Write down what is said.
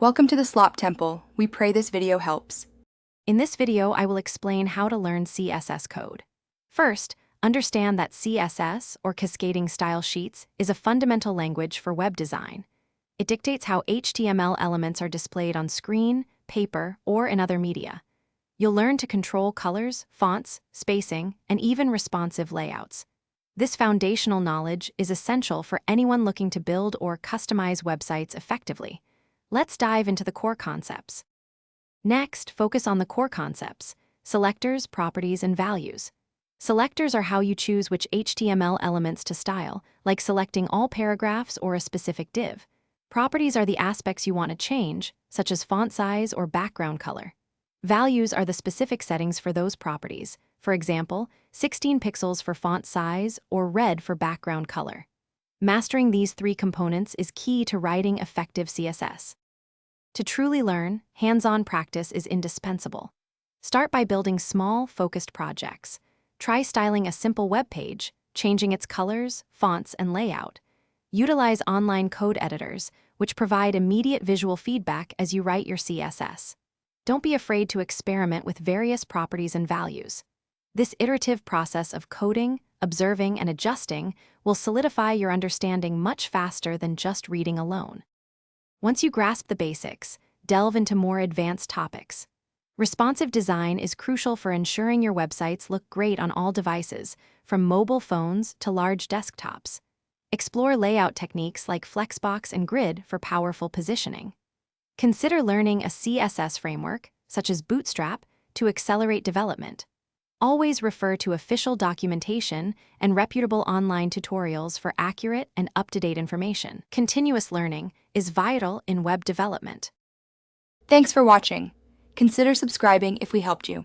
Welcome to the Slop Temple. We pray this video helps. In this video, I will explain how to learn CSS code. First, understand that CSS, or Cascading Style Sheets, is a fundamental language for web design. It dictates how HTML elements are displayed on screen, paper, or in other media. You'll learn to control colors, fonts, spacing, and even responsive layouts. This foundational knowledge is essential for anyone looking to build or customize websites effectively. Let's dive into the core concepts. Next, focus on the core concepts: selectors, properties, and values. Selectors are how you choose which HTML elements to style, like selecting all paragraphs or a specific div. Properties are the aspects you want to change, such as font size or background color. Values are the specific settings for those properties, for example, 16 pixels for font size or red for background color. Mastering these three components is key to writing effective CSS. To truly learn, hands-on practice is indispensable. Start by building small, focused projects. Try styling a simple web page, changing its colors, fonts, and layout. Utilize online code editors, which provide immediate visual feedback as you write your CSS. Don't be afraid to experiment with various properties and values. This iterative process of coding, observing, and adjusting will solidify your understanding much faster than just reading alone. Once you grasp the basics, delve into more advanced topics. Responsive design is crucial for ensuring your websites look great on all devices, from mobile phones to large desktops. Explore layout techniques like Flexbox and Grid for powerful positioning. Consider learning a CSS framework, such as Bootstrap, to accelerate development. Always refer to official documentation and reputable online tutorials for accurate and up-to-date information. Continuous learning is vital in web development. Thanks for watching. Consider subscribing if we helped you.